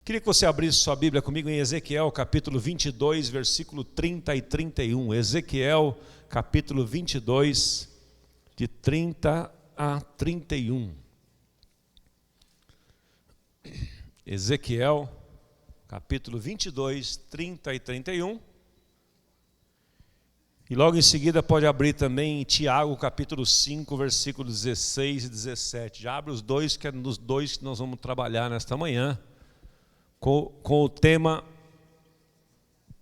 Queria que você abrisse sua Bíblia comigo em Ezequiel, capítulo 22, versículo 30 e 31. Ezequiel, capítulo 22, de 30 a 31. Ezequiel, capítulo 22, 30 e 31. E logo em seguida pode abrir também em Tiago, capítulo 5, versículos 16 e 17. Já abre os dois, que é nos dois que nós vamos trabalhar nesta manhã, com o tema: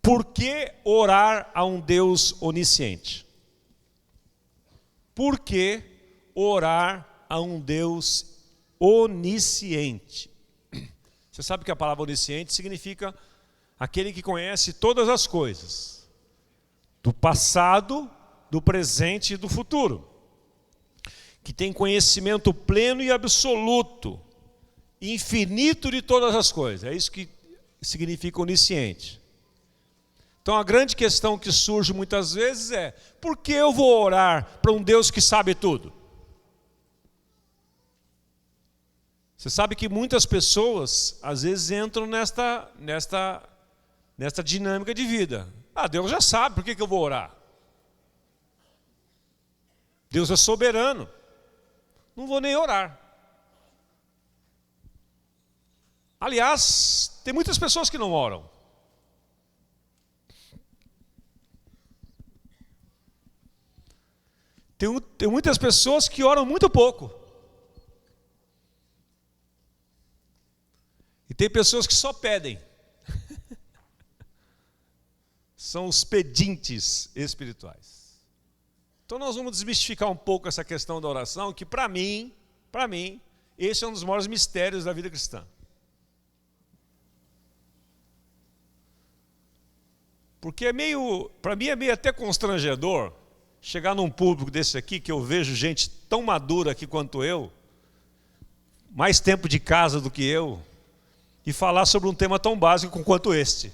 por que orar a um Deus onisciente? Por que orar a um Deus onisciente? Você sabe que a palavra onisciente significa aquele que conhece todas as coisas, do passado, do presente e do futuro, que tem conhecimento pleno e absoluto, infinito de todas as coisas. É isso que significa onisciente. Então a grande questão que surge muitas vezes é: por que eu vou orar para um Deus que sabe tudo? Você sabe que muitas pessoas às vezes entram nesta dinâmica de vida. Deus já sabe, por que eu vou orar? Deus é soberano, não vou nem orar. Aliás, tem muitas pessoas que não oram. Tem muitas pessoas que oram muito pouco. E tem pessoas que só pedem. São os pedintes espirituais. Então nós vamos desmistificar um pouco essa questão da oração, que para mim, esse é um dos maiores mistérios da vida cristã. Porque para mim é meio até constrangedor chegar num público desse aqui, que eu vejo gente tão madura aqui quanto eu, mais tempo de casa do que eu, e falar sobre um tema tão básico quanto este: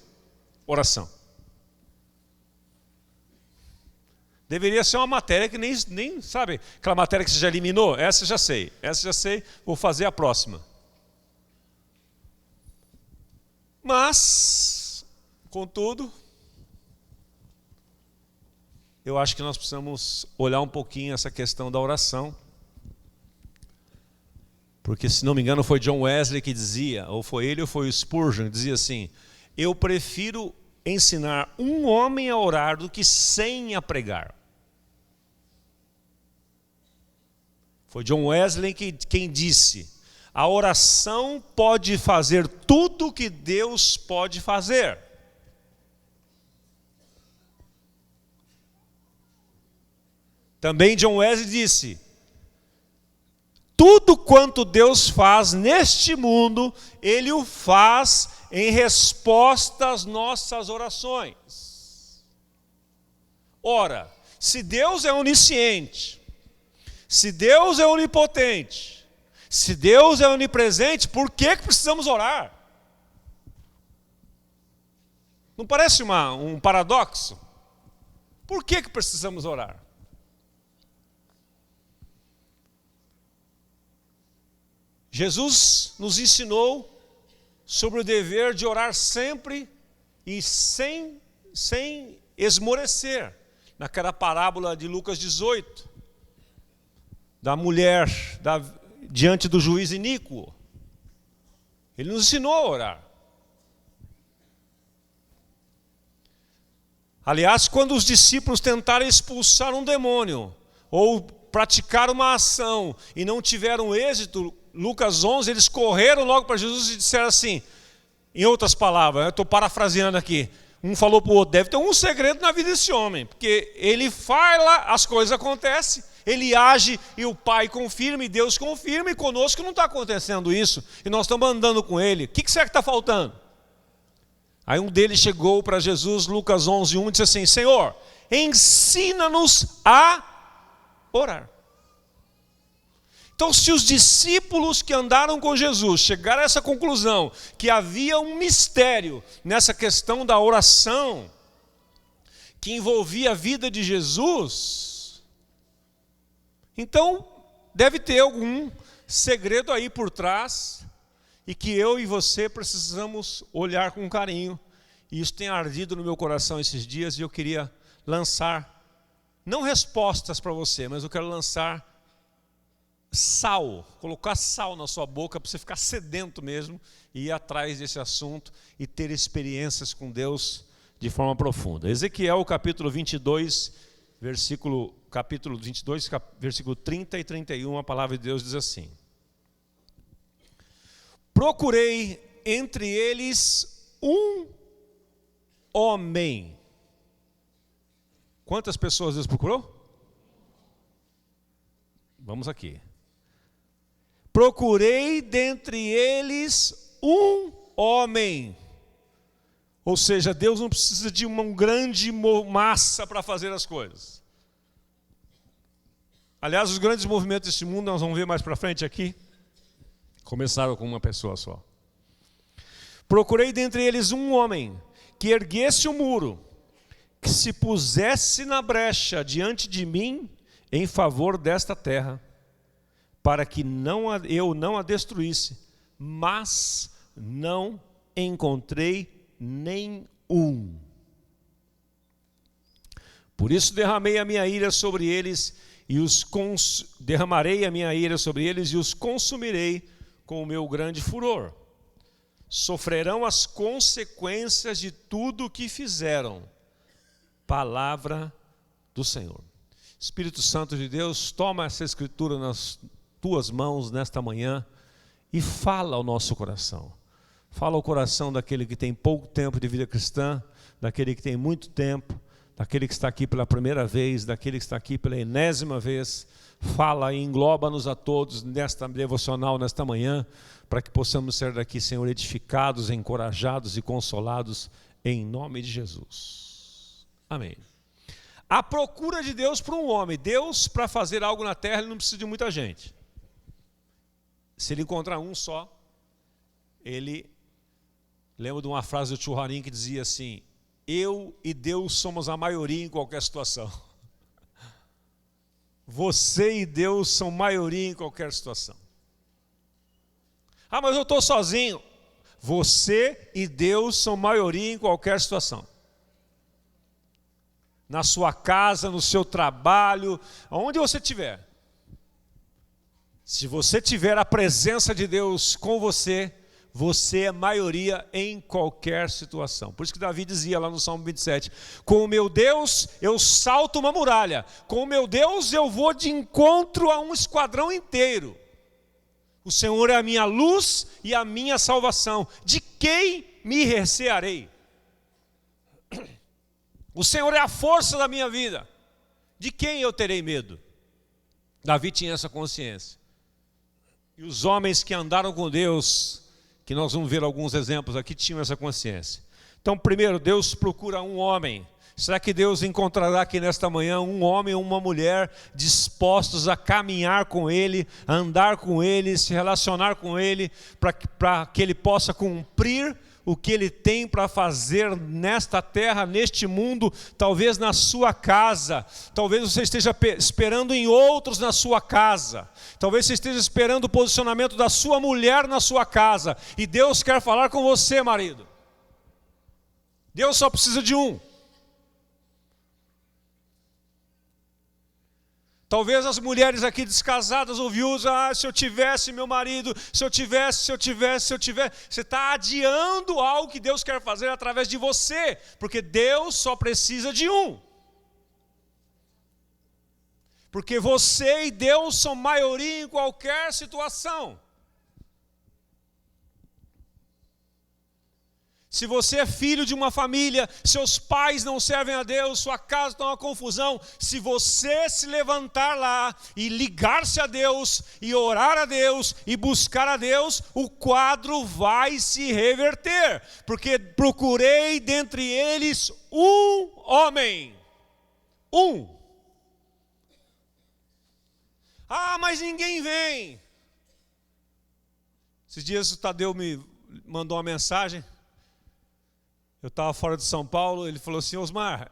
oração. Deveria ser uma matéria que nem sabe, aquela matéria que você já eliminou. Essa já sei, vou fazer a próxima. Mas, contudo, eu acho que nós precisamos olhar um pouquinho essa questão da oração. Porque, se não me engano, foi John Wesley que dizia, ou foi ele ou foi o Spurgeon, que dizia assim: eu prefiro ensinar um homem a orar do que 100 a pregar. Foi John Wesley quem disse: a oração pode fazer tudo o que Deus pode fazer. Também John Wesley disse: tudo quanto Deus faz neste mundo, Ele o faz em resposta às nossas orações. Ora, se Deus é onisciente, se Deus é onipotente, se Deus é onipresente, por que precisamos orar? Não parece um paradoxo? Por que precisamos orar? Jesus nos ensinou sobre o dever de orar sempre e sem esmorecer. Naquela parábola de Lucas 18, da mulher diante do juiz iníquo. Ele nos ensinou a orar. Aliás, quando os discípulos tentaram expulsar um demônio, ou praticar uma ação, e não tiveram êxito, Lucas 11, eles correram logo para Jesus e disseram assim, em outras palavras, eu estou parafraseando aqui, um falou para o outro: deve ter um segredo na vida desse homem, porque ele fala, as coisas acontecem, ele age e o Pai confirma e Deus confirma, e conosco não está acontecendo isso, e nós estamos andando com ele. O que será que está faltando? Aí um deles chegou para Jesus, Lucas 11, 1, e disse assim: Senhor, ensina-nos a orar. Então, se os discípulos que andaram com Jesus chegaram a essa conclusão, que havia um mistério nessa questão da oração, que envolvia a vida de Jesus, então deve ter algum segredo aí por trás, e que eu e você precisamos olhar com carinho. E isso tem ardido no meu coração esses dias, e eu queria lançar, não respostas para você, mas eu quero lançar sal, colocar sal na sua boca para você ficar sedento mesmo e ir atrás desse assunto e ter experiências com Deus de forma profunda. Ezequiel capítulo 22, versículo 30 e 31, a palavra de Deus diz assim: procurei entre eles um homem. Quantas pessoas Deus procurou? Vamos aqui. Procurei dentre eles um homem. Ou seja, Deus não precisa de uma grande massa para fazer as coisas. Aliás, os grandes movimentos deste mundo, nós vamos ver mais para frente aqui, começaram com uma pessoa só. Procurei dentre eles um homem que erguesse o muro, que se pusesse na brecha diante de mim em favor desta terra, para que eu não a destruísse, mas não encontrei nenhum. Por isso derramarei a minha ira sobre eles e os consumirei com o meu grande furor. Sofrerão as consequências de tudo o que fizeram. Palavra do Senhor. Espírito Santo de Deus, toma essa escritura nas tuas mãos nesta manhã e fala ao nosso coração. Fala ao coração daquele que tem pouco tempo de vida cristã, daquele que tem muito tempo, daquele que está aqui pela primeira vez, daquele que está aqui pela enésima vez. Fala e engloba-nos a todos nesta devocional, nesta manhã, para que possamos ser daqui, Senhor, edificados, encorajados e consolados, em nome de Jesus. Amém. A procura de Deus para um homem. Deus, para fazer algo na terra, ele não precisa de muita gente. Se ele encontrar um só, ele... Lembro de uma frase do Churrarim que dizia assim: eu e Deus somos a maioria em qualquer situação. Você e Deus são maioria em qualquer situação. Ah, mas eu estou sozinho. Você e Deus são maioria em qualquer situação. Na sua casa, no seu trabalho, aonde você estiver. Se você tiver a presença de Deus com você, você é maioria em qualquer situação. Por isso que Davi dizia lá no Salmo 27, com o meu Deus eu salto uma muralha, com o meu Deus eu vou de encontro a um esquadrão inteiro. O Senhor é a minha luz e a minha salvação, de quem me recearei? O Senhor é a força da minha vida, de quem eu terei medo? Davi tinha essa consciência. E os homens que andaram com Deus, que nós vamos ver alguns exemplos aqui, tinham essa consciência. Então, primeiro, Deus procura um homem. Será que Deus encontrará aqui nesta manhã um homem ou uma mulher dispostos a caminhar com Ele, a andar com Ele, se relacionar com Ele, para que Ele possa cumprir o que Ele tem para fazer nesta terra, neste mundo, talvez na sua casa, talvez você esteja esperando em outros na sua casa, talvez você esteja esperando o posicionamento da sua mulher na sua casa, e Deus quer falar com você, marido. Deus só precisa de um. Talvez as mulheres aqui descasadas ou viúvas, se eu tivesse meu marido, se eu tivesse. Você está adiando algo que Deus quer fazer através de você, porque Deus só precisa de um. Porque você e Deus são maioria em qualquer situação. Se você é filho de uma família, seus pais não servem a Deus, sua casa está uma confusão, se você se levantar lá e ligar-se a Deus, e orar a Deus, e buscar a Deus, o quadro vai se reverter, porque procurei dentre eles um homem. Um. Ah, mas ninguém vem. Esses dias o Tadeu me mandou uma mensagem. Eu estava fora de São Paulo, ele falou assim: Osmar,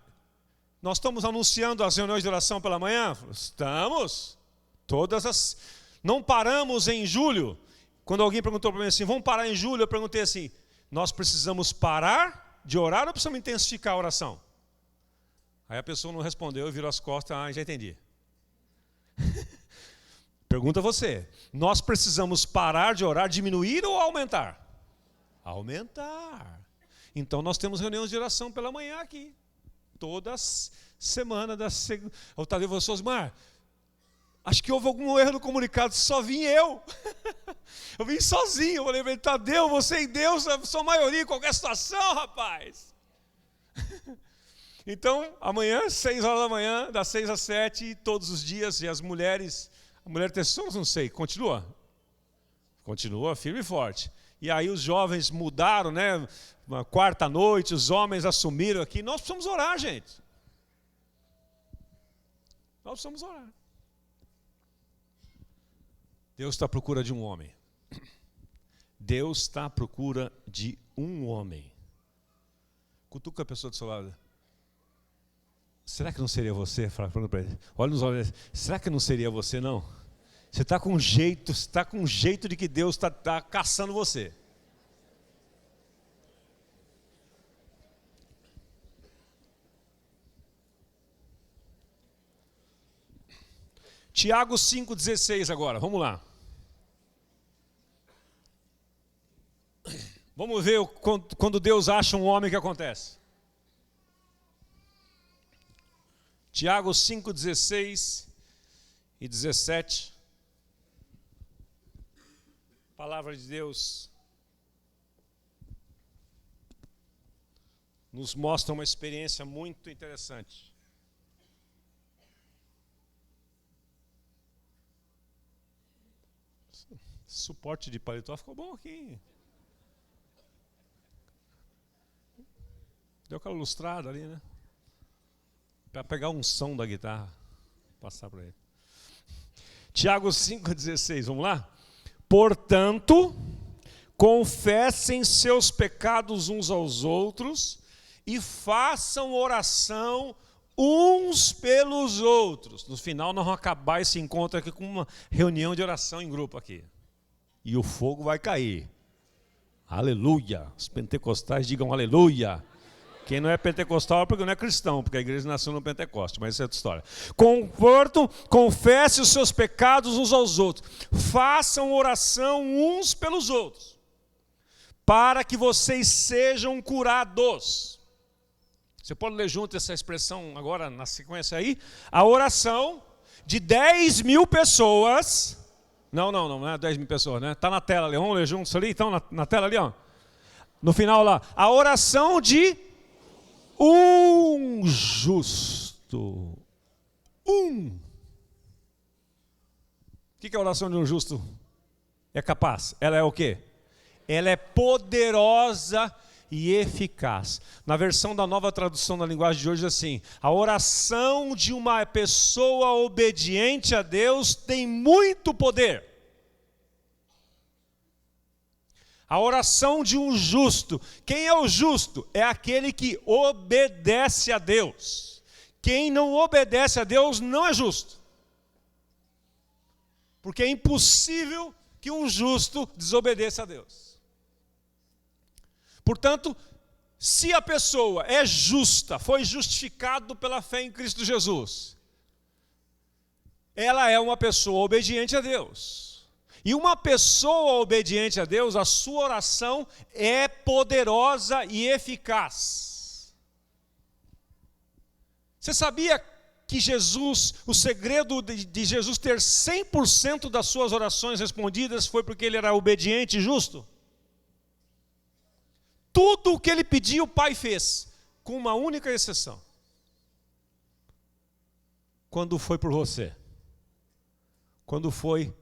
nós estamos anunciando as reuniões de oração pela manhã? Eu falei, estamos. Não paramos em julho. Quando alguém perguntou para mim assim, vamos parar em julho, eu perguntei assim, nós precisamos parar de orar ou precisamos intensificar a oração? Aí a pessoa não respondeu, virou as costas, já entendi. Pergunta você, nós precisamos parar de orar, diminuir ou aumentar? Aumentar. Então nós temos reuniões de oração pela manhã aqui. Toda semana da segunda. O Tadeu falou, Osmar, acho que houve algum erro no comunicado, só vim eu. Eu vim sozinho. Eu falei, Tadeu, você e Deus, a sua maioria em qualquer situação, rapaz. Então, amanhã, 6 horas da manhã, das 6 às 7, todos os dias, e as mulheres, a mulher tem sonhos, não sei, continua? Continua firme e forte. E aí os jovens mudaram, né? Uma quarta noite, os homens assumiram aqui. Nós precisamos orar, gente. Nós precisamos orar. Deus está à procura de um homem. Deus está à procura de um homem. Cutuca a pessoa do seu lado. Será que não seria você? Fala para ele. Olha nos olhos. Será que não seria você, não? Você está com um jeito de que Deus está caçando você. Tiago 5,16 agora, vamos lá. Vamos ver quando Deus acha um homem, o que acontece. Tiago 5,16 e 17. Palavra de Deus nos mostra uma experiência muito interessante. Suporte de paletó ficou bom aqui. Deu aquela lustrada ali, né? Para pegar um som da guitarra. Passar para ele. Tiago 5,16, vamos lá? Portanto, confessem seus pecados uns aos outros e façam oração uns pelos outros. No final nós vamos acabar esse encontro aqui com uma reunião de oração em grupo aqui. E o fogo vai cair. Aleluia. Os pentecostais digam aleluia. Quem não é pentecostal é porque não é cristão, porque a igreja nasceu no Pentecoste, mas isso é outra história. Confesse os seus pecados uns aos outros. Façam oração uns pelos outros, para que vocês sejam curados. Você pode ler junto essa expressão agora na sequência aí? A oração de 10.000 pessoas. Não é 10.000 pessoas, né? Está na tela ali, vamos ler juntos ali? Então, na tela ali, ó. No final lá, a oração de um justo. O que é a oração de um justo? É capaz. Ela é o quê? Ela é poderosa e eficaz. Na versão da Nova Tradução da Linguagem de hoje diz assim: a oração de uma pessoa obediente a Deus tem muito poder. A oração de um justo. Quem é o justo? É aquele que obedece a Deus. Quem não obedece a Deus não é justo. Porque é impossível que um justo desobedeça a Deus. Portanto, se a pessoa é justa, foi justificado pela fé em Cristo Jesus, ela é uma pessoa obediente a Deus. E uma pessoa obediente a Deus, a sua oração é poderosa e eficaz. Você sabia que Jesus, o segredo de Jesus ter 100% das suas orações respondidas foi porque ele era obediente e justo? Tudo o que ele pediu, o Pai fez, com uma única exceção. Quando foi por você. Quando foi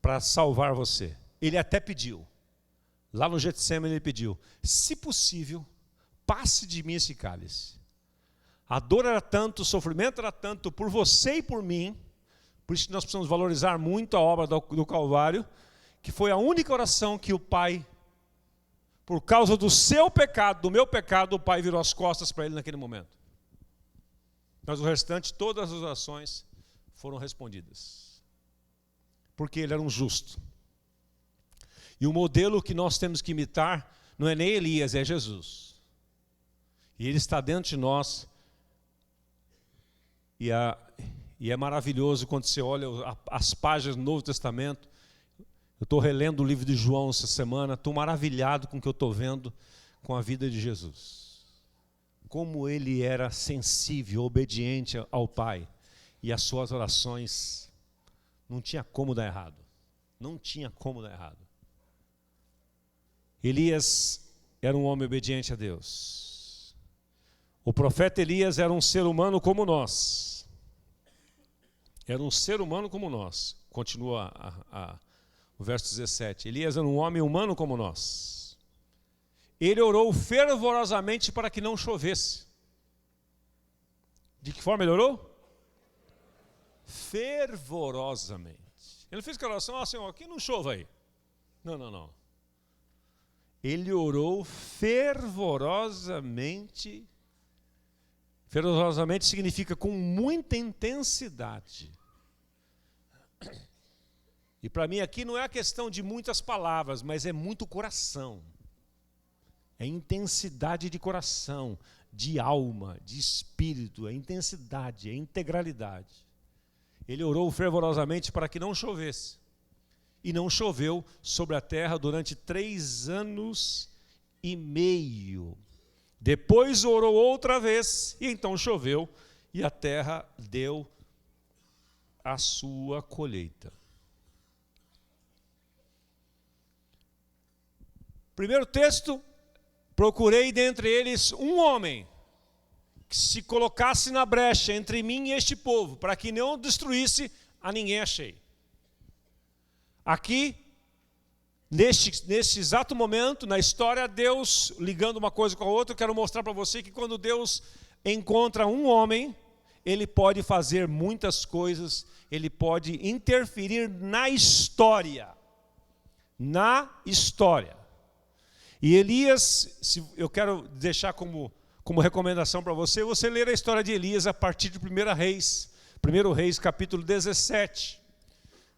para salvar você. Ele até pediu. Lá no Getsemane ele pediu: se possível, passe de mim esse cálice. A dor era tanto, o sofrimento era tanto por você e por mim, por isso que nós precisamos valorizar muito a obra do Calvário, que foi a única oração que o Pai, por causa do seu pecado, do meu pecado, o Pai virou as costas para ele naquele momento. Mas o restante, todas as orações foram respondidas. Porque ele era um justo. E o modelo que nós temos que imitar não é nem Elias, é Jesus. E ele está dentro de nós. E é maravilhoso quando você olha as páginas do Novo Testamento. Eu estou relendo o livro de João essa semana, estou maravilhado com o que eu estou vendo com a vida de Jesus. Como ele era sensível, obediente ao Pai. E as suas orações não tinha como dar errado. Não tinha como dar errado. Elias era um homem obediente a Deus. O profeta Elias era um ser humano como nós. Era um ser humano como nós. Continua o verso 17. Elias era um homem humano como nós. Ele orou fervorosamente para que não chovesse. De que forma ele orou? Fervorosamente. Ele não fez aquela oração, Senhor, que não chova aí. Não. Ele orou fervorosamente. Fervorosamente significa com muita intensidade. E para mim aqui não é a questão de muitas palavras, mas é muito coração. É intensidade de coração, de alma, de espírito, é intensidade, é integralidade. Ele orou fervorosamente para que não chovesse. E não choveu sobre a terra durante 3 anos e meio. Depois orou outra vez, e então choveu, e a terra deu a sua colheita. Primeiro texto, procurei dentre eles um homem que se colocasse na brecha entre mim e este povo, para que não destruísse, a ninguém achei. Aqui, neste exato momento, na história, Deus ligando uma coisa com a outra, eu quero mostrar para você que quando Deus encontra um homem, ele pode fazer muitas coisas, ele pode interferir na história. Na história. E Elias, eu quero deixar como recomendação para você ler a história de Elias a partir de 1 Reis, capítulo 17.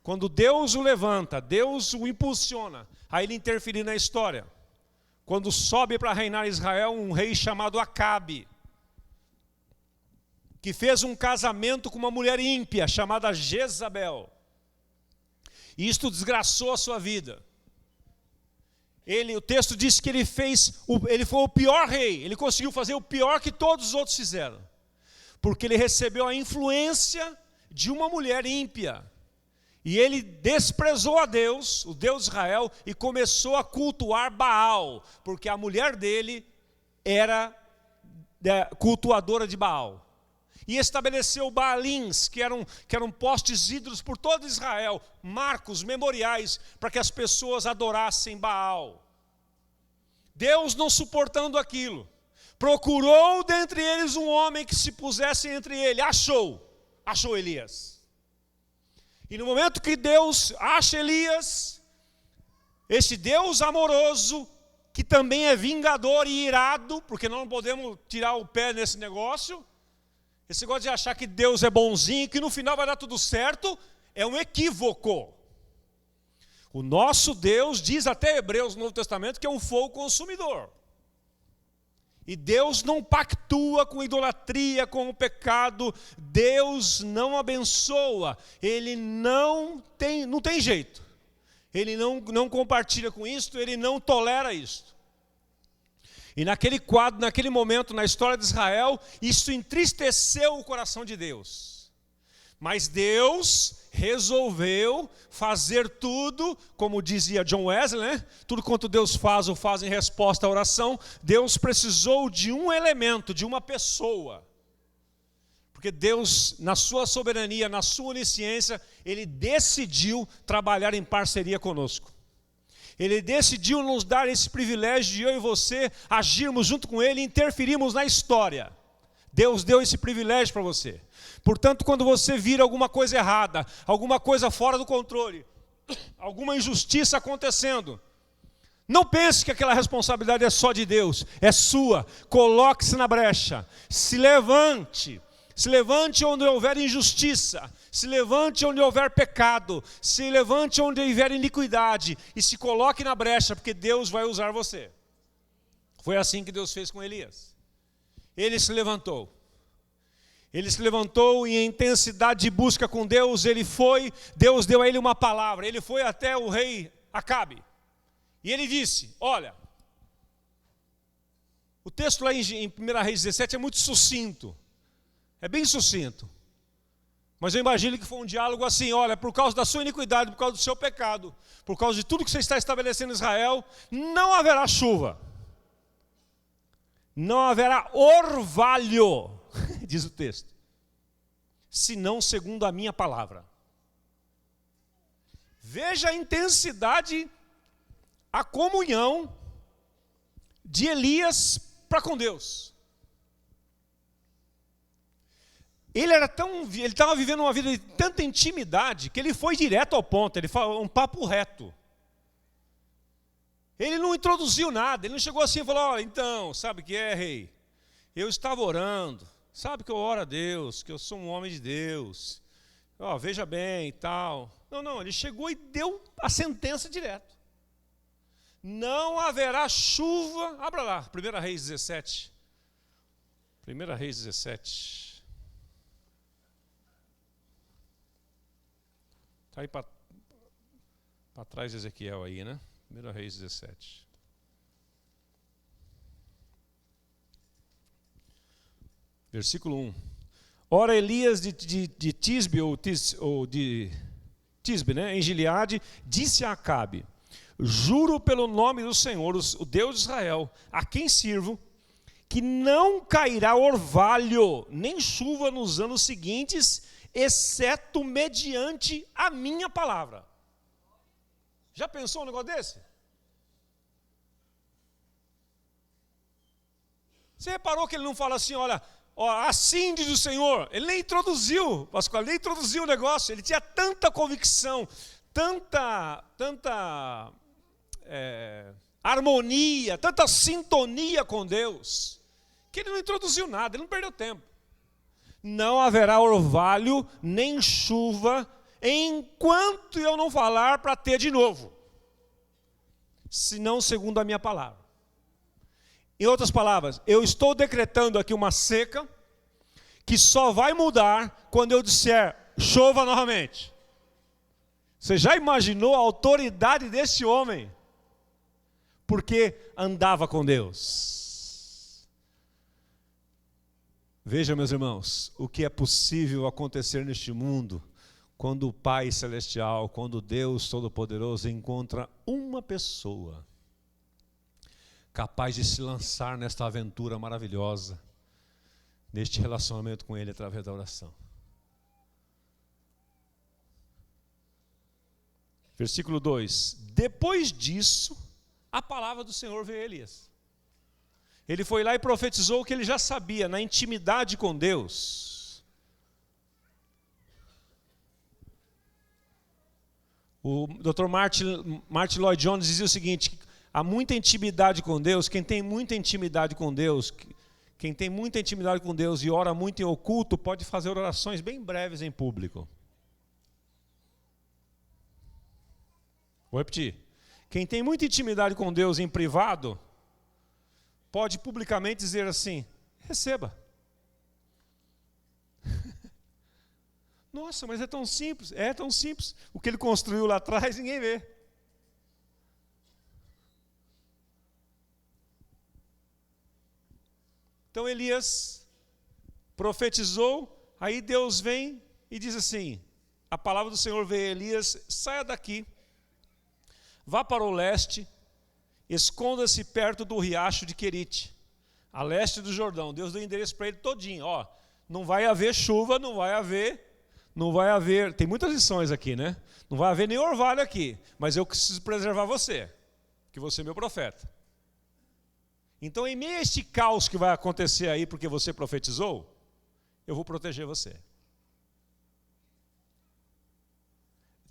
Quando Deus o levanta, Deus o impulsiona a ele interferir na história. Quando sobe para reinar Israel um rei chamado Acabe, que fez um casamento com uma mulher ímpia chamada Jezabel. E isto desgraçou a sua vida. O texto diz que ele foi o pior rei, ele conseguiu fazer o pior que todos os outros fizeram. Porque ele recebeu a influência de uma mulher ímpia. E ele desprezou a Deus, o Deus de Israel, e começou a cultuar Baal, porque a mulher dele era cultuadora de Baal. E estabeleceu Baalins, que eram postes ídolos por todo Israel, marcos, memoriais, para que as pessoas adorassem Baal. Deus, não suportando aquilo, procurou dentre eles um homem que se pusesse entre ele, achou Elias. E no momento que Deus acha Elias, esse Deus amoroso, que também é vingador e irado, porque nós não podemos tirar o pé nesse negócio, esse negócio de achar que Deus é bonzinho, que no final vai dar tudo certo, é um equívoco. O nosso Deus, diz até Hebreus no Novo Testamento, que é um fogo consumidor. E Deus não pactua com idolatria, com o pecado. Deus não abençoa. Ele não tem jeito. Ele não compartilha com isto, ele não tolera isto. E naquele quadro, naquele momento, na história de Israel, isso entristeceu o coração de Deus. Mas Deus resolveu fazer tudo, como dizia John Wesley, né? Tudo quanto Deus faz, o faz em resposta à oração. Deus precisou de um elemento, de uma pessoa. Porque Deus, na sua soberania, na sua onisciência, Ele decidiu trabalhar em parceria conosco. Ele decidiu nos dar esse privilégio de eu e você agirmos junto com Ele e interferirmos na história. Deus deu esse privilégio para você. Portanto, quando você vira alguma coisa errada, alguma coisa fora do controle, alguma injustiça acontecendo, não pense que aquela responsabilidade é só de Deus, é sua. Coloque-se na brecha, se levante onde houver injustiça, Se levante onde houver pecado, se levante onde houver iniquidade e se coloque na brecha, porque Deus vai usar você. Foi assim que Deus fez com Elias. Ele se levantou. Ele se levantou e em intensidade de busca com Deus, ele foi, Deus deu a ele uma palavra. Ele foi até o rei Acabe. E ele disse, olha, o texto lá em 1 Reis 17 é muito sucinto. É bem sucinto. Mas eu imagino que foi um diálogo assim, olha, por causa da sua iniquidade, por causa do seu pecado, por causa de tudo que você está estabelecendo em Israel, não haverá chuva. Não haverá orvalho, diz o texto, senão segundo a minha palavra. Veja a intensidade, a comunhão de Elias para com Deus. Ele estava vivendo uma vida de tanta intimidade que ele foi direto ao ponto, ele falou um papo reto. Ele não introduziu nada, ele não chegou assim e falou, olha, então, sabe o que é, rei? Eu estava orando, sabe que eu oro a Deus, que eu sou um homem de Deus, veja bem e tal. Não, ele chegou e deu a sentença direto. Não haverá chuva, abra lá, 1 Reis 17. 1 Reis 17. Está aí para trás de Ezequiel aí, né? 1 Reis 17. Versículo 1. Ora, Elias de Tisbe, ou de Tisbe, né, em Gileade, disse a Acabe, juro pelo nome do Senhor, o Deus de Israel, a quem sirvo, que não cairá orvalho, nem chuva nos anos seguintes, exceto mediante a minha palavra. Já pensou um negócio desse? Você reparou que ele não fala assim, olha, assim diz o Senhor. Ele nem introduziu, Pascoal, nem introduziu o negócio. Ele tinha tanta convicção, tanta harmonia, tanta sintonia com Deus, que ele não introduziu nada, ele não perdeu tempo. Não haverá orvalho, nem chuva, enquanto eu não falar para ter de novo, senão segundo a minha palavra. Em outras palavras, eu estou decretando aqui uma seca, que só vai mudar quando eu disser, chova novamente. Você já imaginou a autoridade desse homem? Porque andava com Deus. Veja, meus irmãos, o que é possível acontecer neste mundo, quando o Pai Celestial, quando Deus Todo-Poderoso encontra uma pessoa capaz de se lançar nesta aventura maravilhosa, neste relacionamento com Ele através da oração. Versículo 2. Depois disso, a palavra do Senhor veio a Elias. Ele foi lá e profetizou o que ele já sabia, na intimidade com Deus. O Dr. Martin Lloyd Jones dizia o seguinte, há muita intimidade com Deus, quem tem muita intimidade com Deus, e ora muito em oculto, pode fazer orações bem breves em público. Vou repetir. Quem tem muita intimidade com Deus em privado, pode publicamente dizer assim, receba. Nossa, mas é tão simples. É tão simples. O que ele construiu lá atrás, ninguém vê. Então Elias profetizou, aí Deus vem e diz assim, a palavra do Senhor veio a Elias, saia daqui, vá para o leste, esconda-se perto do riacho de Querite, a leste do Jordão. Deus deu endereço para ele todinho, não vai haver chuva, não vai haver, tem muitas lições aqui, né? Não vai haver nem orvalho aqui, mas eu preciso preservar você, que você é meu profeta. Então, em meio a este caos que vai acontecer aí, porque você profetizou, eu vou proteger você.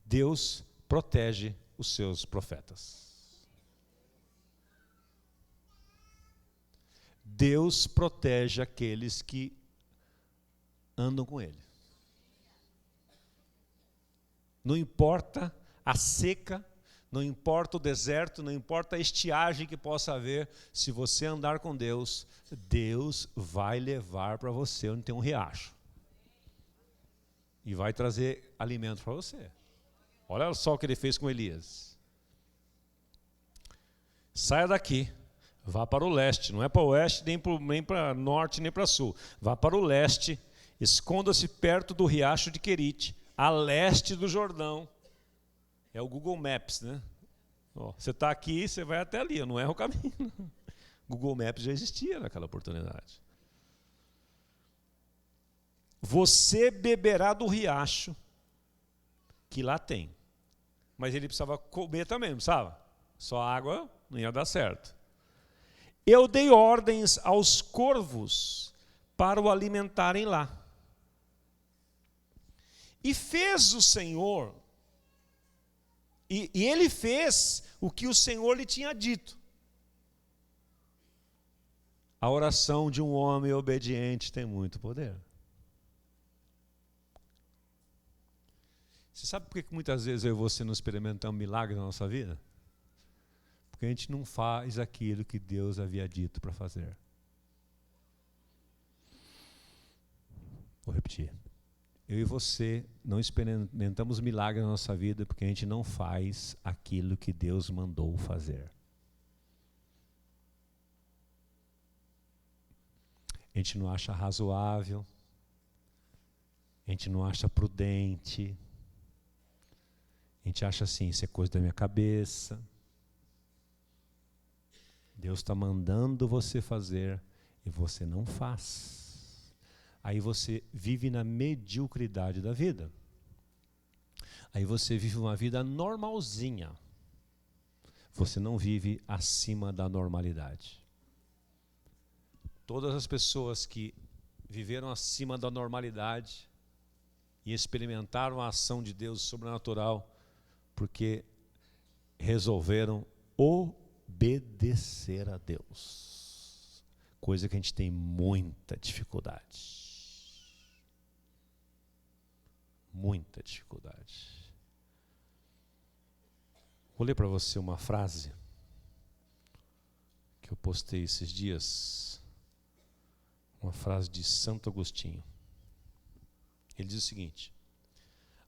Deus protege os seus profetas. Deus protege aqueles que andam com Ele. Não importa a seca, não importa o deserto, não importa a estiagem que possa haver, se você andar com Deus, Deus vai levar para você onde tem um riacho. E vai trazer alimento para você. Olha só o que ele fez com Elias. Saia daqui, vá para o leste, não é para o oeste, nem para o norte, nem para o sul. Vá para o leste, esconda-se perto do riacho de Querite, a leste do Jordão. É o Google Maps, né? Ó, você está aqui, você vai até ali, não erra o caminho. Google Maps já existia naquela oportunidade. Você beberá do riacho que lá tem. Mas ele precisava comer também, não precisava? Só água não ia dar certo. Eu dei ordens aos corvos para o alimentarem lá. E fez o Senhor, e ele fez o que o Senhor lhe tinha dito. A oração de um homem obediente tem muito poder. Você sabe por que muitas vezes eu e você não experimentamos milagre na nossa vida? Porque a gente não faz aquilo que Deus havia dito para fazer. Vou repetir. Eu e você não experimentamos milagre na nossa vida porque a gente não faz aquilo que Deus mandou fazer. A gente não acha razoável, a gente não acha prudente, a gente acha assim, isso é coisa da minha cabeça. Deus está mandando você fazer e você não faz. Aí você vive na mediocridade da vida. Aí você vive uma vida normalzinha. Você não vive acima da normalidade. Todas as pessoas que viveram acima da normalidade e experimentaram a ação de Deus sobrenatural, porque resolveram obedecer a Deus. Coisa que a gente tem muita dificuldade. Muita dificuldade. Vou ler para você uma frase que eu postei esses dias. Uma frase de Santo Agostinho. Ele diz o seguinte: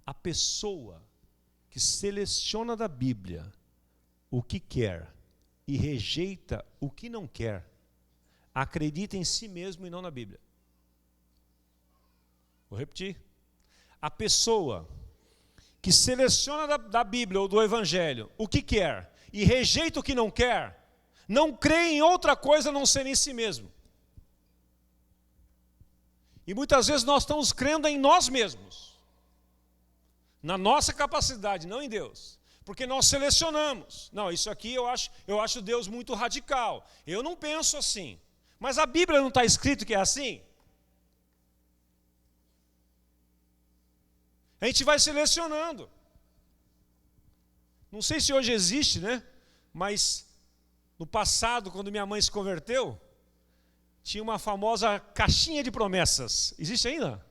a pessoa que seleciona da Bíblia o que quer e rejeita o que não quer, acredita em si mesmo e não na Bíblia. Vou repetir. A pessoa que seleciona da Bíblia ou do Evangelho o que quer e rejeita o que não quer, não crê em outra coisa a não ser em si mesmo. E muitas vezes nós estamos crendo em nós mesmos, na nossa capacidade, não em Deus. Porque nós selecionamos. Não, isso aqui eu acho Deus muito radical. Eu não penso assim. Mas a Bíblia não está escrito que é assim? A gente vai selecionando. Não sei se hoje existe, né? Mas no passado, quando minha mãe se converteu, tinha uma famosa caixinha de promessas. Existe ainda?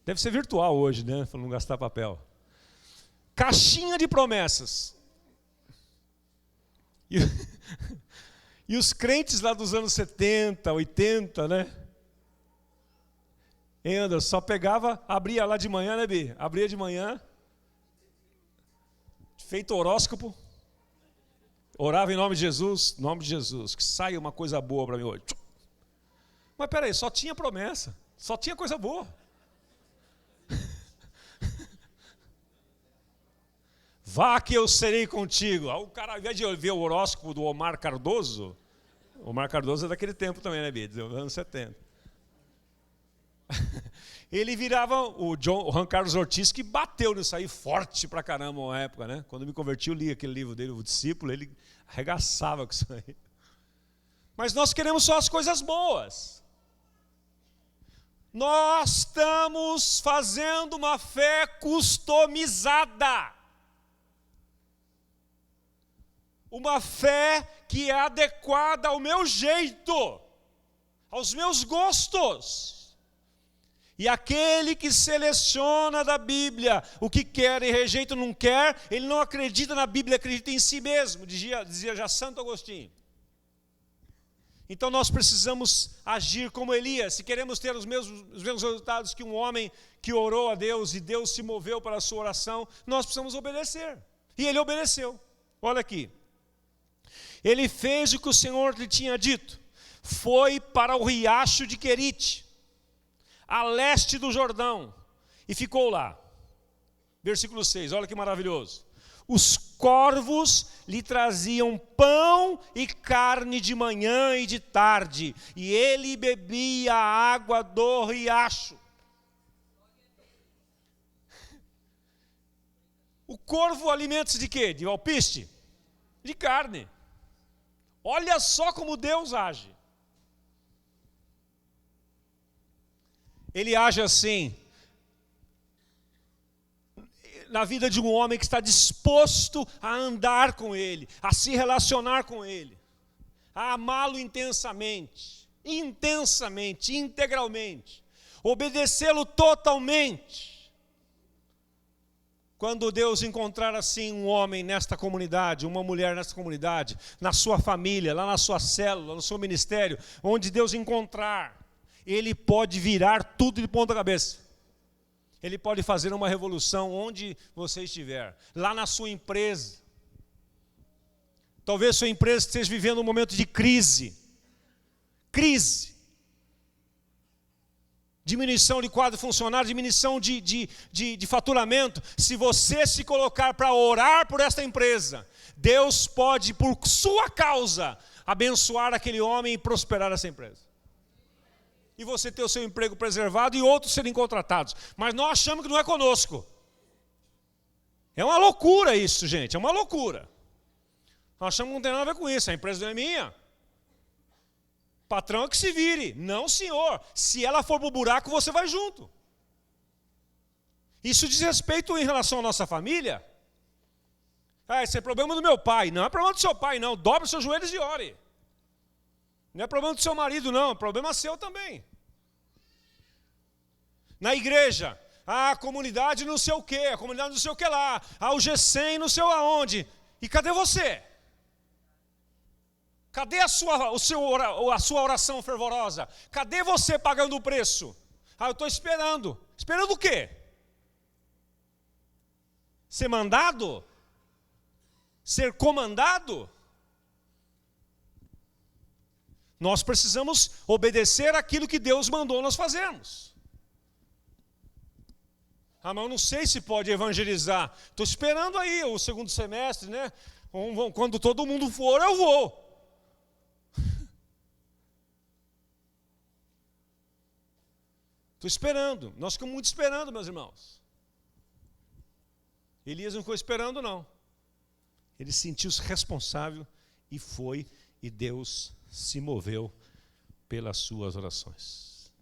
Deve ser virtual hoje, né? Para não gastar papel. Caixinha de promessas. E os crentes lá dos anos 70, 80, né? Ainda só pegava, abria lá de manhã, né, Bi? Abria de manhã, feito horóscopo, orava em nome de Jesus, que saia uma coisa boa para mim hoje. Mas peraí, só tinha promessa, só tinha coisa boa. Vá que eu serei contigo. Aí o cara, ao invés de ver o horóscopo do Omar Cardoso é daquele tempo também, né, Bi? Dos anos 70. Ele virava o Juan Carlos Ortiz, que bateu nisso aí forte pra caramba uma época, né? Quando eu me converti, eu li aquele livro dele, O Discípulo, ele arregaçava com isso aí. Mas nós queremos só as coisas boas. Nós estamos fazendo uma fé customizada. Uma fé que é adequada ao meu jeito, aos meus gostos. E aquele que seleciona da Bíblia o que quer e rejeita o não quer, ele não acredita na Bíblia, acredita em si mesmo, dizia já Santo Agostinho. Então nós precisamos agir como Elias, se queremos ter os mesmos resultados que um homem que orou a Deus e Deus se moveu para a sua oração, nós precisamos obedecer. E ele obedeceu. Olha aqui. Ele fez o que o Senhor lhe tinha dito. Foi para o riacho de Querite, a leste do Jordão, e ficou lá. Versículo 6, olha que maravilhoso. Os corvos lhe traziam pão e carne de manhã e de tarde, e ele bebia a água do riacho. O corvo alimenta-se de quê? De alpiste? De carne. Olha só como Deus age. Ele age assim, na vida de um homem que está disposto a andar com Ele, a se relacionar com Ele, a amá-lo intensamente, integralmente, obedecê-lo totalmente. Quando Deus encontrar assim um homem nesta comunidade, uma mulher nesta comunidade, na sua família, lá na sua célula, no seu ministério, onde Deus encontrar, ele pode virar tudo de ponta cabeça. Ele pode fazer uma revolução onde você estiver. Lá na sua empresa. Talvez sua empresa esteja vivendo um momento de crise. Crise. Diminuição de quadro funcionário, diminuição de faturamento. Se você se colocar para orar por esta empresa, Deus pode, por sua causa, abençoar aquele homem e prosperar essa empresa. E você ter o seu emprego preservado e outros serem contratados. Mas nós achamos que não é conosco. É uma loucura isso, gente, é uma loucura. Nós achamos que não tem nada a ver com isso, a empresa não é minha. Patrão é que se vire. Não, senhor, se ela for para o buraco, você vai junto. Isso diz respeito em relação à nossa família. Esse é problema do meu pai. Não é problema do seu pai, não. Dobre os seus joelhos e ore. Não é problema do seu marido, não, é problema seu também. Na igreja, a comunidade não sei o quê, a comunidade não sei o que lá, o G100 não sei aonde. E cadê você? Cadê a sua oração fervorosa? Cadê você pagando o preço? Eu estou esperando. Esperando o quê? Ser mandado? Ser comandado? Nós precisamos obedecer aquilo que Deus mandou nós fazermos. Mas eu não sei se pode evangelizar. Estou esperando aí o segundo semestre, né? Quando todo mundo for, eu vou. Estou esperando. Nós ficamos muito esperando, meus irmãos. Elias não ficou esperando, não. Ele sentiu-se responsável e foi, e Deus se moveu pelas suas orações.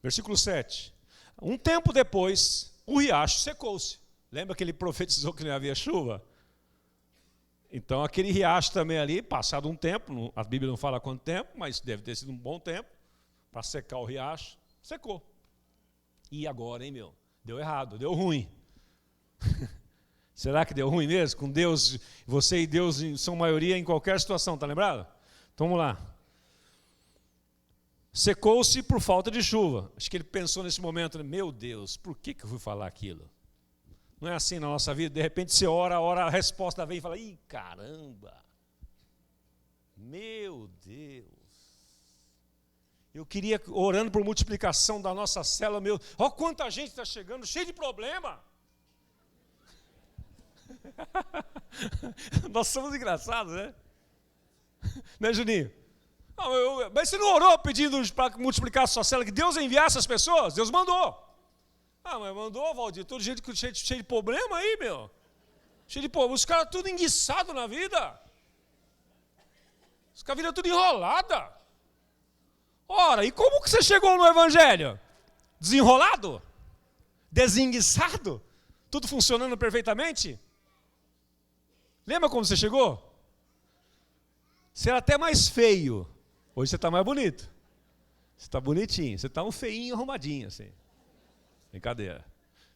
Versículo 7. Um tempo depois, o riacho secou-se. Lembra que ele profetizou que não havia chuva? Então aquele riacho também ali, passado um tempo, a Bíblia não fala quanto tempo, mas deve ter sido um bom tempo, para secar o riacho, secou. E agora, hein, meu? Deu errado, deu ruim. Será que deu ruim mesmo? Com Deus, você e Deus são maioria em qualquer situação, tá lembrado? Então vamos lá. Secou-se por falta de chuva. Acho que ele pensou nesse momento, meu Deus, por que eu fui falar aquilo? Não é assim na nossa vida, de repente você ora, a resposta vem e fala, ih, caramba, meu Deus. Eu queria, orando por multiplicação da nossa célula, olha quanta gente está chegando, cheio de problema. Nós somos engraçados, né? Né, Juninho? Mas você não orou pedindo para multiplicar a sua célula, que Deus enviasse as pessoas? Deus mandou. Mas mandou, Valdir, todo jeito cheio de problema aí, meu. Cheio de problema. Os caras tudo enguiçados na vida. Os caras viram tudo enrolada. Ora, e como que você chegou no Evangelho? Desenrolado? Desenguiçado? Tudo funcionando perfeitamente? Lembra como você chegou? Você era até mais feio. Hoje você está mais bonito. Você está bonitinho, você está um feinho arrumadinho assim. Brincadeira.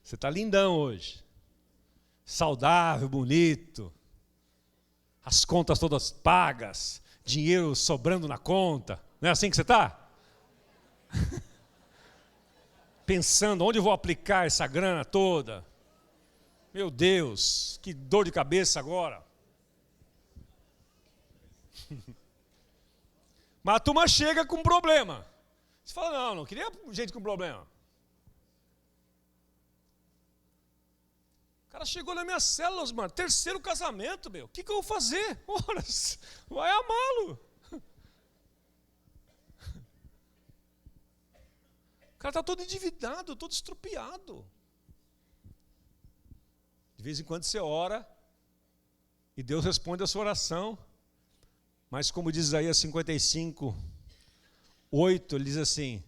Você está lindão hoje. Saudável, bonito. As contas todas pagas. Dinheiro sobrando na conta. Não é assim que você está? Pensando, onde eu vou aplicar essa grana toda? Meu Deus, que dor de cabeça agora. Mas a turma chega com problema. Você fala, não queria gente com problema. O cara chegou na minha célula, mano, 3º casamento, meu. O que eu vou fazer? Ora, vai amá-lo. O cara está todo endividado, todo estrupiado. De vez em quando você ora e Deus responde a sua oração. Mas como diz Isaías 55, 8, ele diz assim,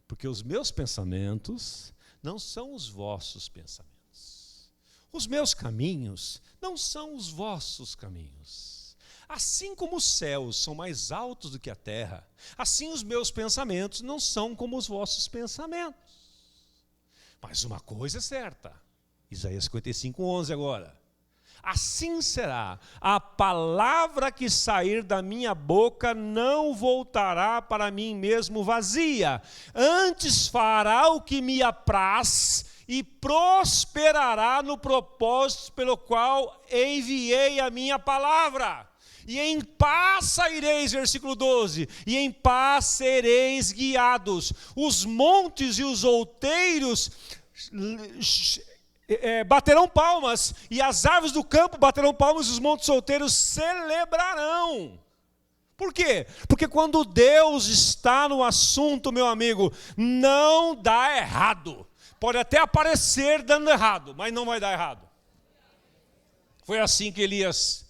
porque os meus pensamentos não são os vossos pensamentos. Os meus caminhos não são os vossos caminhos. Assim como os céus são mais altos do que a terra, assim os meus pensamentos não são como os vossos pensamentos. Mas uma coisa é certa, Isaías 55, 11 agora. Assim será, a palavra que sair da minha boca não voltará para mim mesmo vazia, antes fará o que me apraz e prosperará no propósito pelo qual enviei a minha palavra. E em paz saireis, versículo 12, e em paz sereis guiados. Os montes e os outeiros baterão palmas, e as árvores do campo baterão palmas, e os montes solteiros celebrarão. Por quê? Porque quando Deus está no assunto, meu amigo, não dá errado. Pode até aparecer dando errado, mas não vai dar errado. Foi assim que Elias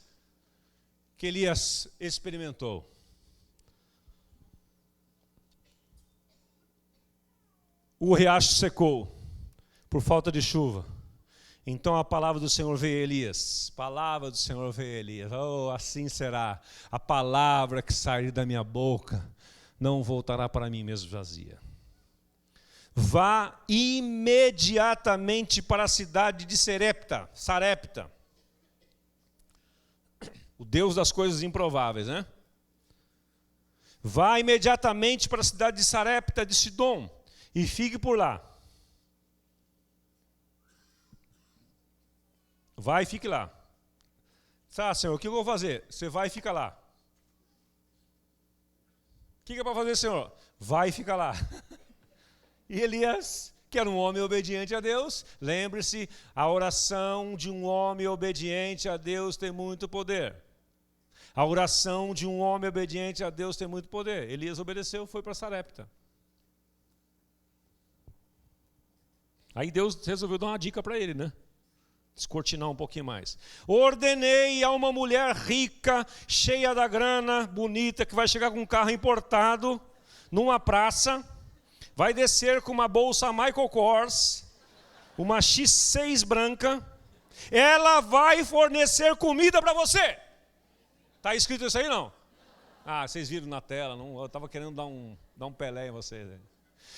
experimentou. O riacho secou por falta de chuva. Então a palavra do Senhor veio a Elias. Palavra do Senhor veio a Elias. Oh, assim será. A palavra que sair da minha boca não voltará para mim mesmo vazia. Vá imediatamente para a cidade de Sarepta. O Deus das coisas improváveis, né? Vá imediatamente para a cidade de Sarepta de Sidom e fique por lá. Vai e fique lá. Tá, Senhor, o que eu vou fazer? Você vai e fica lá. O que é para fazer, Senhor? Vai e fica lá. E Elias, que era um homem obediente a Deus, lembre-se, a oração de um homem obediente a Deus tem muito poder. A oração de um homem obediente a Deus tem muito poder. Elias obedeceu, foi para Sarepta. Aí Deus resolveu dar uma dica para ele, né? Descortinar um pouquinho mais. Ordenei a uma mulher rica, cheia da grana, bonita, que vai chegar com um carro importado, numa praça, vai descer com uma bolsa Michael Kors, uma X6 branca, ela vai fornecer comida para você. Está escrito isso aí, não? Ah, vocês viram na tela, não, eu estava querendo dar um Pelé em vocês.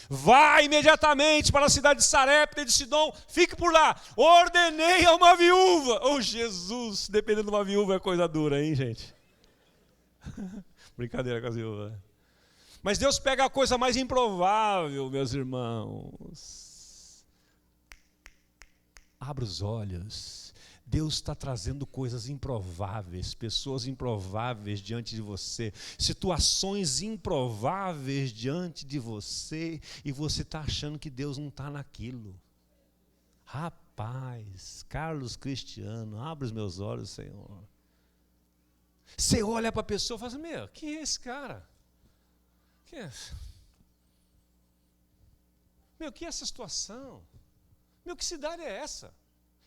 Vai imediatamente para a cidade de Sarepta e de Sidom, fique por lá. Ordenei a uma viúva. Oh, Jesus, dependendo de uma viúva é coisa dura, hein, gente? Brincadeira com as viúvas. Mas Deus pega a coisa mais improvável, meus irmãos. Abra os olhos. Deus está trazendo coisas improváveis, pessoas improváveis diante de você, situações improváveis diante de você, e você está achando que Deus não está naquilo. Rapaz, Carlos Cristiano, abre os meus olhos, Senhor. Você olha para a pessoa e fala assim, meu, quem é esse cara? Quem é? Meu, que é essa situação? Meu, que cidade é essa?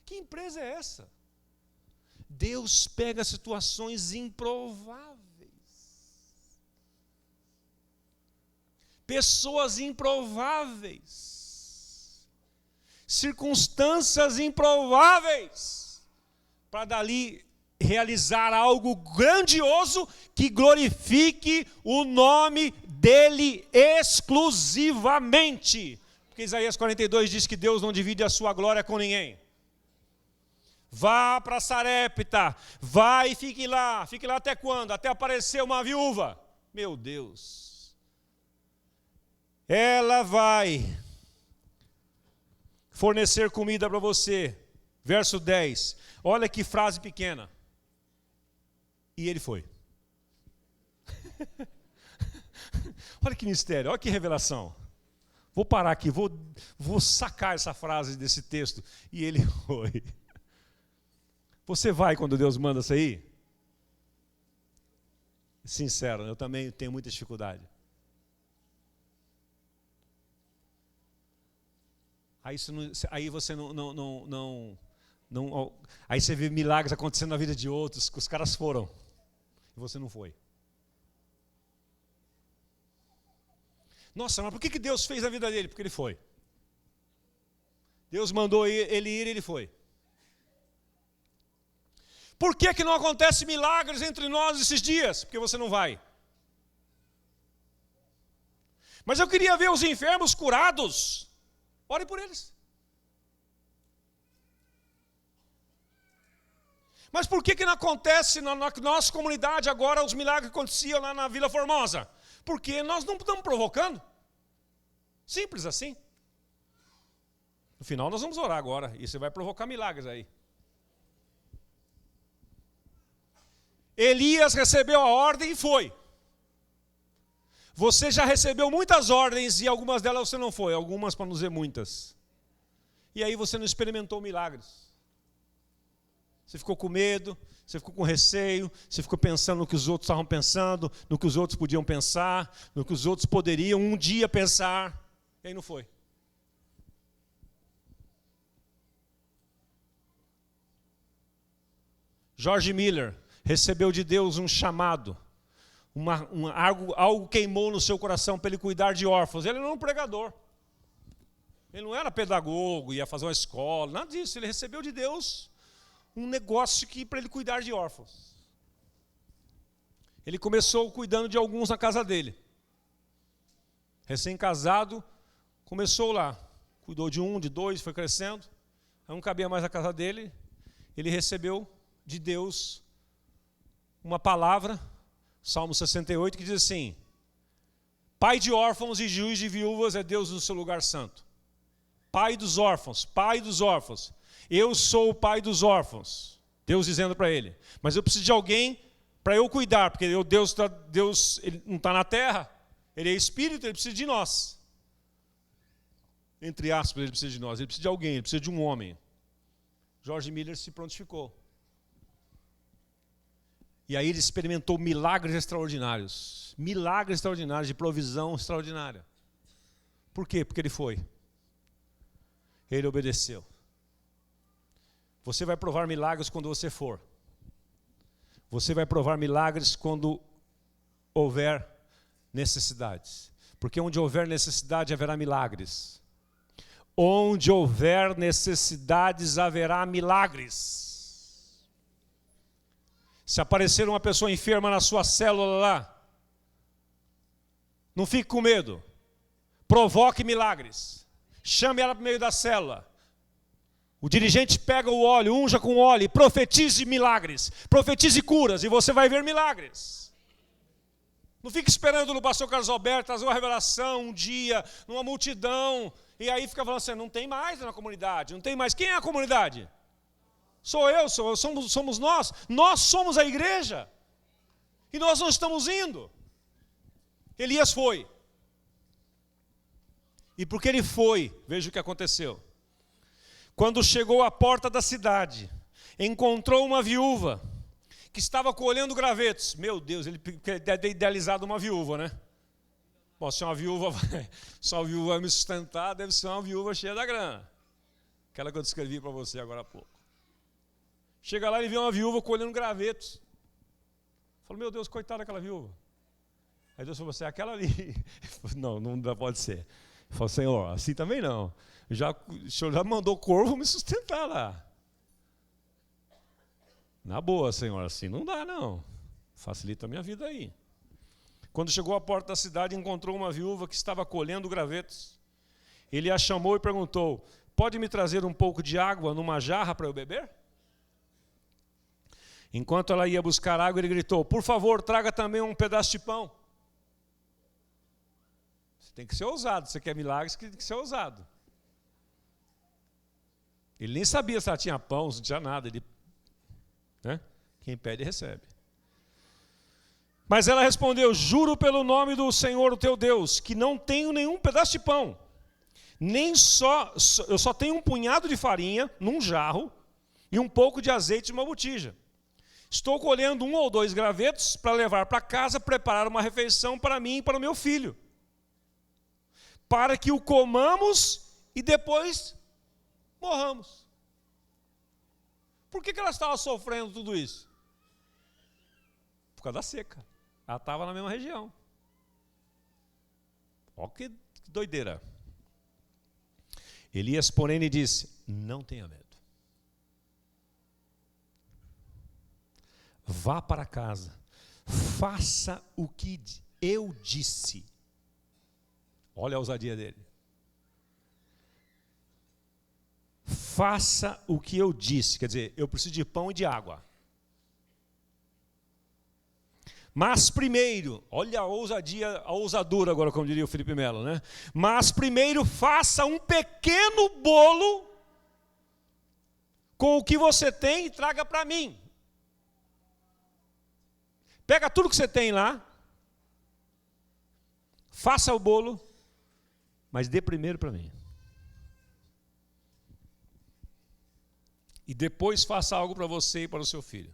Que empresa é essa? Deus pega situações improváveis. Pessoas improváveis. Circunstâncias improváveis. Para dali realizar algo grandioso que glorifique o nome dele exclusivamente. Porque Isaías 42 diz que Deus não divide a sua glória com ninguém. Vá para Sarepta, vá e fique lá até quando? Até aparecer uma viúva. Meu Deus. Ela vai fornecer comida para você. Verso 10. Olha que frase pequena. E ele foi. Olha que mistério, olha que revelação. Vou parar aqui, vou sacar essa frase desse texto. E ele foi. Você vai quando Deus manda sair? Sincero, eu também tenho muita dificuldade. Aí você não, aí você vê milagres acontecendo na vida de outros, que os caras foram, e você não foi. Nossa, mas por que Deus fez na vida dele? Porque ele foi. Deus mandou ele ir e ele foi. Por que não acontece milagres entre nós esses dias? Porque você não vai. Mas eu queria ver os enfermos curados. Ore por eles. Mas por que não acontece na nossa comunidade agora os milagres que aconteciam lá na Vila Formosa? Porque nós não estamos provocando. Simples assim. No final nós vamos orar agora. E você vai provocar milagres aí. Elias recebeu a ordem e foi. Você já recebeu muitas ordens e algumas delas você não foi. Algumas, para não dizer muitas. E aí você não experimentou milagres. Você ficou com medo, você ficou com receio, você ficou pensando no que os outros estavam pensando, no que os outros podiam pensar, no que os outros poderiam um dia pensar. E aí não foi. George Miller recebeu de Deus um chamado, algo queimou no seu coração para ele cuidar de órfãos. Ele não era um pregador, ele não era pedagogo, ia fazer uma escola, nada disso. Ele recebeu de Deus um negócio para ele cuidar de órfãos. Ele começou cuidando de alguns na casa dele. Recém-casado, começou lá, cuidou de um, de dois, foi crescendo. Aí não cabia mais na casa dele, ele recebeu de Deus uma palavra, Salmo 68, que diz assim: Pai de órfãos e juiz de viúvas é Deus no seu lugar santo. Pai dos órfãos, pai dos órfãos. Eu sou o pai dos órfãos. Deus dizendo para ele. Mas eu preciso de alguém para eu cuidar, porque Deus ele não está na terra, ele é espírito, ele precisa de nós. Entre aspas, ele precisa de nós, ele precisa de alguém, ele precisa de um homem. George Miller se prontificou. E aí ele experimentou milagres extraordinários de provisão extraordinária. Por quê? Porque ele foi. Ele obedeceu. Você vai provar milagres quando você for. Você vai provar milagres quando houver necessidades. Porque onde houver necessidade haverá milagres. Onde houver necessidades haverá milagres. Se aparecer uma pessoa enferma na sua célula lá, não fique com medo. Provoque milagres. Chame ela para o meio da célula. O dirigente pega o óleo, unja com óleo e profetize milagres. Profetize curas e você vai ver milagres. Não fique esperando no pastor Carlos Alberto trazer uma revelação um dia, numa multidão. E aí fica falando assim, não tem mais na comunidade, não tem mais. Quem é a comunidade? Sou eu, somos nós. Nós somos a igreja. E nós não estamos indo. Elias foi. E porque ele foi, veja o que aconteceu. Quando chegou à porta da cidade, encontrou uma viúva que estava colhendo gravetos. Meu Deus, ele deve ter idealizado uma viúva, né? Bom, se uma viúva vai me sustentar, deve ser uma viúva cheia da grana. Aquela que eu descrevi para você agora há pouco. Chega lá e vê uma viúva colhendo gravetos. Falou, meu Deus, coitada daquela viúva. Aí Deus falou assim, aquela ali. Não pode ser. Ele falou, Senhor, assim também não. O Senhor já mandou o corvo me sustentar lá. Na boa, Senhor, assim não dá não. Facilita a minha vida aí. Quando chegou à porta da cidade, encontrou uma viúva que estava colhendo gravetos. Ele a chamou e perguntou: pode me trazer um pouco de água numa jarra para eu beber? Enquanto ela ia buscar água, ele gritou: por favor, traga também um pedaço de pão. Você tem que ser ousado. Você quer milagres, tem que ser ousado. Ele nem sabia se ela tinha pão, se não tinha nada. Né? Quem pede, recebe. Mas ela respondeu: juro pelo nome do Senhor, o teu Deus, que não tenho nenhum pedaço de pão. Eu só tenho um punhado de farinha num jarro e um pouco de azeite em uma botija. Estou colhendo 1 ou 2 gravetos para levar para casa, preparar uma refeição para mim e para o meu filho, para que o comamos e depois morramos. Por que ela estava sofrendo tudo isso? Por causa da seca. Ela estava na mesma região. Olha que doideira. Elias, porém, lhe disse: não tenha medo. Vá para casa, faça o que eu disse. Olha a ousadia dele. Faça o que eu disse. Quer dizer, eu preciso de pão e de água. Mas primeiro, olha a ousadia, a ousadura agora, como diria o Felipe Melo, né? Mas primeiro faça um pequeno bolo com o que você tem e traga para mim. Pega tudo que você tem lá, faça o bolo, mas dê primeiro para mim. E depois faça algo para você e para o seu filho.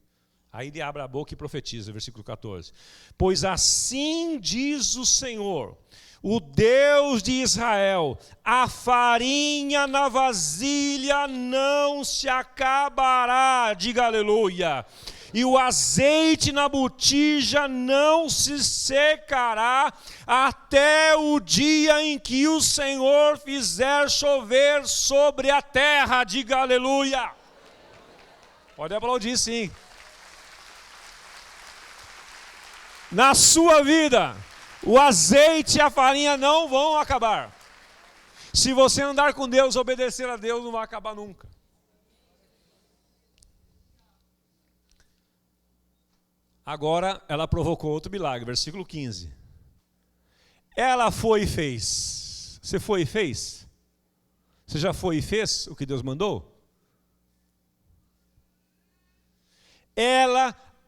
Aí ele abre a boca e profetiza, versículo 14. Pois assim diz o Senhor, o Deus de Israel: a farinha na vasilha não se acabará, diga aleluia, e o azeite na botija não se secará, até o dia em que o Senhor fizer chover sobre a terra, diga aleluia. Pode aplaudir, sim. Na sua vida, o azeite e a farinha não vão acabar. Se você andar com Deus, obedecer a Deus, não vai acabar nunca. Agora, ela provocou outro milagre, versículo 15. Ela foi e fez. Você foi e fez? Você já foi e fez o que Deus mandou?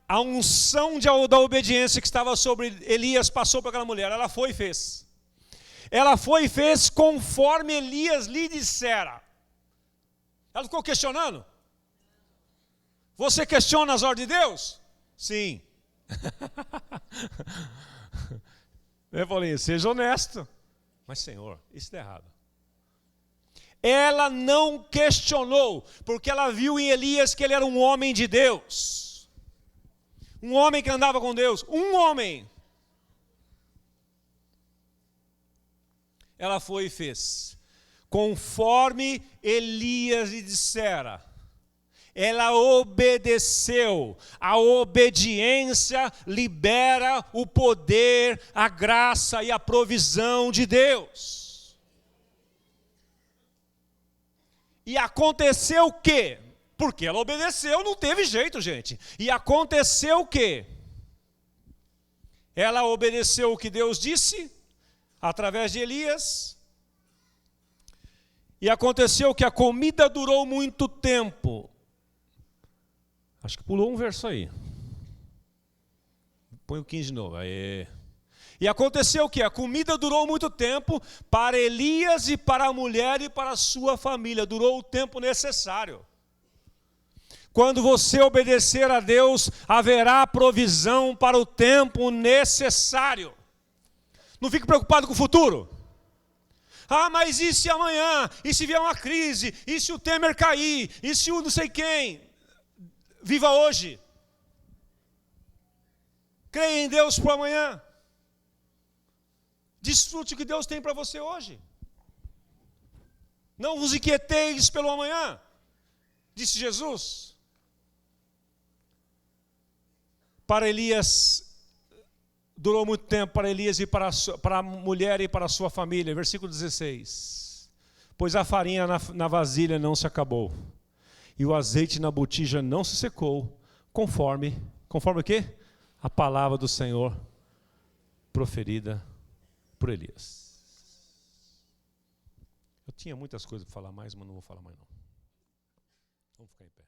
A unção da obediência que estava sobre Elias passou para aquela mulher. Ela foi e fez. Ela foi e fez conforme Elias lhe dissera. Ela ficou questionando? Você questiona as ordens de Deus? Sim. Eu falei: seja honesto. Mas, Senhor, isso está errado. Ela não questionou, porque ela viu em Elias que ele era um homem de Deus. Um homem que andava com Deus. Um homem. Ela foi e fez conforme Elias lhe dissera. Ela obedeceu. A obediência libera o poder, a graça e a provisão de Deus. E aconteceu o quê? Porque ela obedeceu, não teve jeito, gente. E aconteceu o quê? Ela obedeceu o que Deus disse, através de Elias. E aconteceu que a comida durou muito tempo. Acho que pulou um verso aí. Põe o 15 de novo. Aê. E aconteceu que a comida durou muito tempo para Elias e para a mulher e para a sua família. Durou o tempo necessário. Quando você obedecer a Deus, haverá provisão para o tempo necessário. Não fique preocupado com o futuro. Ah, mas e se amanhã? E se vier uma crise? E se o Temer cair? E se o não sei quem? Viva hoje. Creia em Deus para amanhã. Desfrute o que Deus tem para você hoje. Não vos inquieteis pelo amanhã, disse Jesus. para Elias, durou muito tempo para Elias e para a mulher e para a sua família. Versículo 16. Pois a farinha na vasilha não se acabou, e o azeite na botija não se secou, conforme o quê? A palavra do Senhor proferida por Elias. Eu tinha muitas coisas para falar mais, mas não vou falar mais não. Vamos ficar em pé.